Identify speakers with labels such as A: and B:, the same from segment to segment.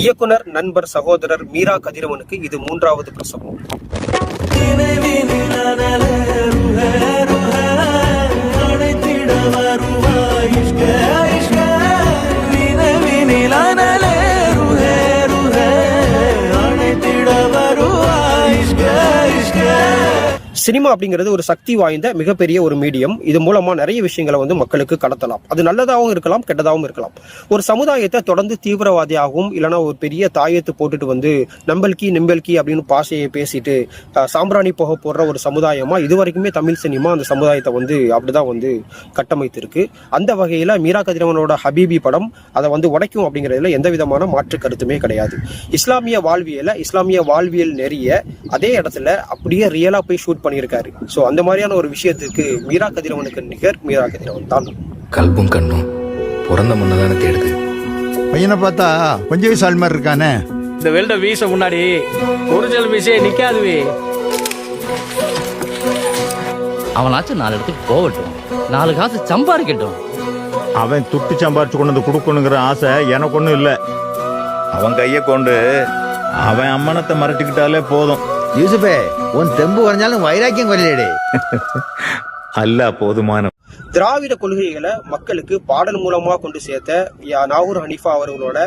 A: இயக்குனர், நண்பர், சகோதரர் மீரா கதிரவனுக்கு இது 3வது பிரசவம். சினிமா அப்படிங்கிறது ஒரு சக்தி வாய்ந்த மிகப்பெரிய ஒரு மீடியம். இது மூலமா நிறைய விஷயங்களை மக்களுக்கு கடத்தலாம். அது நல்லதாகவும் இருக்கலாம், கெட்டதாகவும் இருக்கலாம். ஒரு சமுதாயத்தை தொடர்ந்து தீவிரவாதியாகவும் இல்லைன்னா ஒரு பெரிய தாயத்து போட்டுட்டு நம்பல்கி நிம்பல்கி அப்படின்னு பாஷையை பேசிட்டு சாம்பிராணி போக போடுற ஒரு சமுதாயமா இதுவரைக்குமே தமிழ் சினிமா அந்த சமுதாயத்தை அப்படிதான் கட்டமைத்திருக்கு. அந்த வகையில மீரா கதிரவனோட ஹபீபி படம் அதை உடைக்கும் அப்படிங்கிறதுல எந்த விதமான மாற்று கருத்துமே கிடையாது. இஸ்லாமிய வாழ்வியல் நெறிய அதே இடத்துல அப்படியே ரியலா போய் ஷூட் பண்ணியிருக்காரு. சோ அந்த மாதிரியான ஒரு விஷயத்துக்கு மீரா கதிரவனுக்கு நிகர் மீரா கதிரவன் தான்.
B: கல்பும் கண்ணும் பிறந்த முன்னதானே தேடுது.
C: பையனை பார்த்தா கொஞ்சம் வயசு ஆள் மாதிரி இருக்கானே.
D: இந்த வெல்ட வீச முன்னாடி ஒரிஜினல் வீசே நிக்காதுவே.
E: அவனாச்சும் 4 இடத்துக்கு போகட்டும், 4 காசு சம்பாதிக்கட்டும்.
C: அவன் துட்டு சம்பாரிச்சு கொண்டு வந்து கொடுக்கணுங்கிற ஆசை எனக்கு ஒன்றும் இல்லை. அவன் கையை கொண்டு அவன் அம்மனத்தை மறைச்சிக்கிட்டாலே போதும்.
F: யூசுபே, உன் தெம்பு வரைஞ்சாலும் வைராக்கியம் குறையலே.
C: அல்ல போதுமான.
A: திராவிட கொள்கைகளை மக்களுக்கு பாடல் மூலமா கொண்டு சேர்த்த நாகூர் ஹனீஃபா அவர்களோட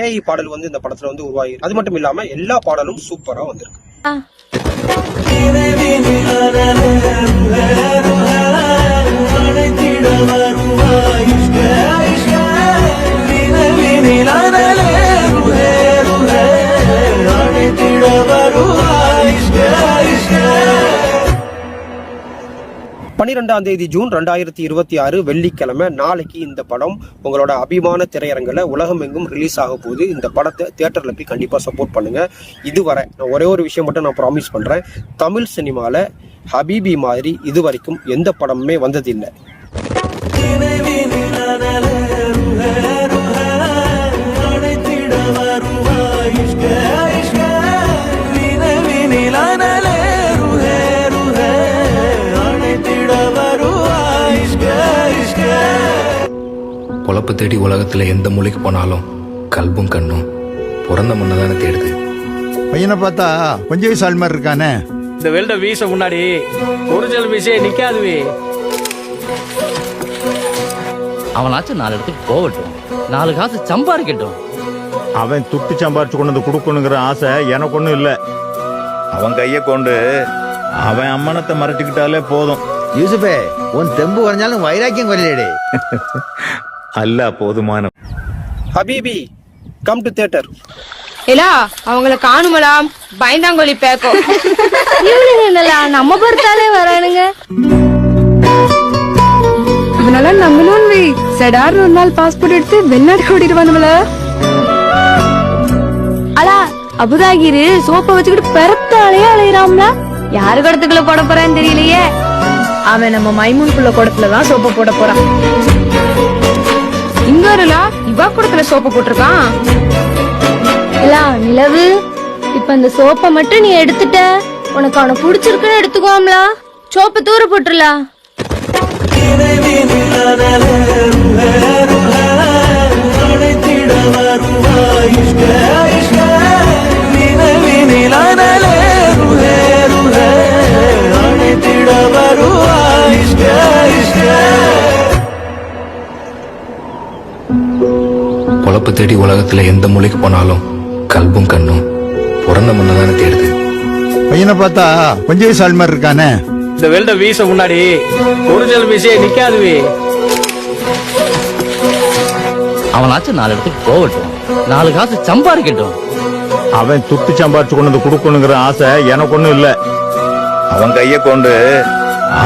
A: ஏஐ பாடல் இந்த படத்துல உருவாகி, அது மட்டும் இல்லாம எல்லா பாடலும் சூப்பரா வந்திருக்கு. ஜூன் 2026 வெள்ளிக்கிழமை நாளைக்கு இந்த படம் உங்களோட அபிமான திரையரங்கில் உலகம் எங்கும் ரிலீஸ் ஆக போகுது. இந்த படத்தை தியேட்டர்ல போய் கண்டிப்பா சப்போர்ட் பண்ணுங்க. இதுவரை நான் ஒரே ஒரு விஷயம் மட்டும் நான் ப்ராமிஸ் பண்றேன், தமிழ் சினிமால ஹபீபி மாதிரி இதுவரைக்கும் எந்த படமுமே வந்ததில்லை.
B: பொழப்பு தேடி உலகத்துல எந்த மூலைக்கு போனாலும் கல்பும் கண்ணும் பிறந்த முன்னதானே தேடுது.
C: பையனை பார்த்தா கொஞ்சம் வயசு ஆள் மாதிரி இருக்கானே.
D: இந்த வெல்ட வீச முன்னாடி ஒரிஜினல் வீசே நிக்காதுவே.
E: அவனாச்சும் 4 இடத்துக்கு போகட்டும், 4 காசு சம்பாதிக்கட்டும்.
C: அவன் துட்டு சம்பாரிச்சு கொண்டு வந்து கொடுக்கணுங்கிற ஆசை எனக்கு ஒன்றும் இல்லை. அவன் கையை கொண்டு அவன் அம்மனத்தை மறைச்சிக்கிட்டாலே போதும்.
F: யூசுபே, உன் தெம்பு வரைஞ்சாலும் வைராக்கியம் குறையலே.
C: அல்ல போதுமான.
A: ஹபீபி கம் டு தியேட்டர்.
G: ஏலா அவங்கள காணுமலாம், பயந்தாங்கொலி பேக்கோ. இவனுங்க நம்ம பொறுத்தாலே வரானுங்க.
H: இவனெல்லாம் நம்மளும் செடார் ஒரு நாள் பாஸ்போர்ட் எடுத்து வெளிநாடு ஓடிடுவானுல.
G: அலா அபுதாகிரு சோப்பை வச்சுக்கிட்டு பெறத்தாலே அலையிறாம்ல. யாரு குடத்துக்குள்ள போட போறான்னு தெரியலையே.
H: அவன் நம்ம மைமூன்குள்ள குடத்துலதான் சோப்பை போட போறான்.
G: இங்க வரலா இவா குடத்துல சோப்பை போட்டிருக்கான். நிலவு, இப்ப இந்த சோப்பை மட்டும் நீ எடுத்துட்ட, உனக்கு அவனை புடிச்சிருக்குன்னு எடுத்துக்கோம்லா. சோப்பை தூர போட்டுருலா.
B: பொழப்பு தேடி உலகத்துல எந்த மூலைக்கு போனாலும் கல்பும் கண்ணும் பிறந்த முன்னதானே தேடுது.
C: பையனை பார்த்தா கொஞ்சம் வயசு ஆள் மாதிரி இருக்கானே.
D: இந்த வெல்ட வீச முன்னாடி ஒரிஜினல் வீசே நிக்காதுவே.
E: அவனாச்சும் 4 இடத்துக்கு போகட்டும், 4 காசு சம்பாதிக்கட்டும்.
C: அவன் துட்டு சம்பாரிச்சு கொண்டு வந்து கொடுக்கணுங்கிற ஆசை எனக்கு ஒன்றும் இல்லை. அவன் கையை கொண்டு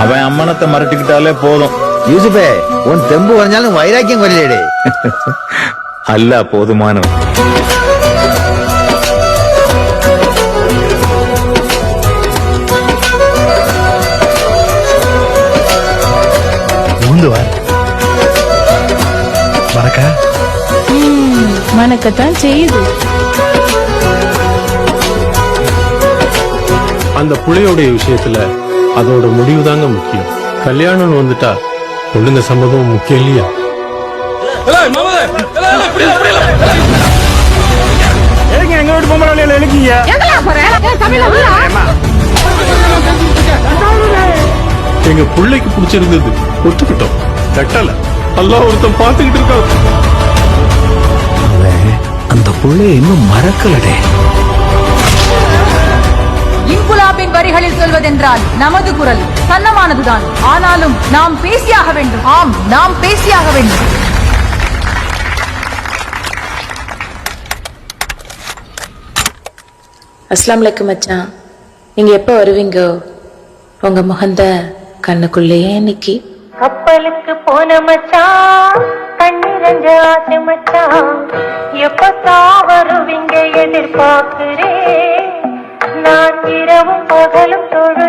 C: அவன் அம்மனத்தை மறைச்சிக்கிட்டாலே போதும்.
F: யூசுபே, உன் தெம்பு வரைஞ்சாலும் வைராக்கியம் குறையலே.
C: அல்ல போதுமான.
H: மனக்கத்தான் செய்யுது.
I: அந்த புள்ளையோடைய விஷயத்துல அதோட முடிவு தாங்க முக்கியம். கல்யாணம் வந்துட்டா பொண்ணுங்க சம்மதம் முக்கியம் இல்லையா?
C: வீட்டு பொம்பளை எழுக்கிங்க.
I: எங்க பிள்ளைக்கு பிடிச்சிருந்தது ஒத்துக்கிட்டோம், கட்டல எல்லாம் ஒருத்தன் பாத்துக்கிட்டு இருக்கான்.
B: அந்த புள்ளைய இன்னும் மறக்கலடே.
J: இன்குலாபின் வரிகளில் சொல்வதென்றால் நமது குரல் சன்னமானதுதான். ஆனாலும் நாம் பேசியாக வேண்டும். ஆம், நாம் பேசியாக வேண்டும்.
K: அஸ்லாம் வலைக்கும் மச்சான், நீங்க எப்ப வருவீங்க? உங்க முகந்த கண்ணுக்குள்ளேயே இன்னைக்கு.
J: கப்பலுக்கு போன மச்சான், கண்ணிரஞ்ச ஆசை மச்சான், எப்பத்தான் வருவீங்க எதிர்பார்க்கிறேன். நான் இரவும் பகலும் தொழு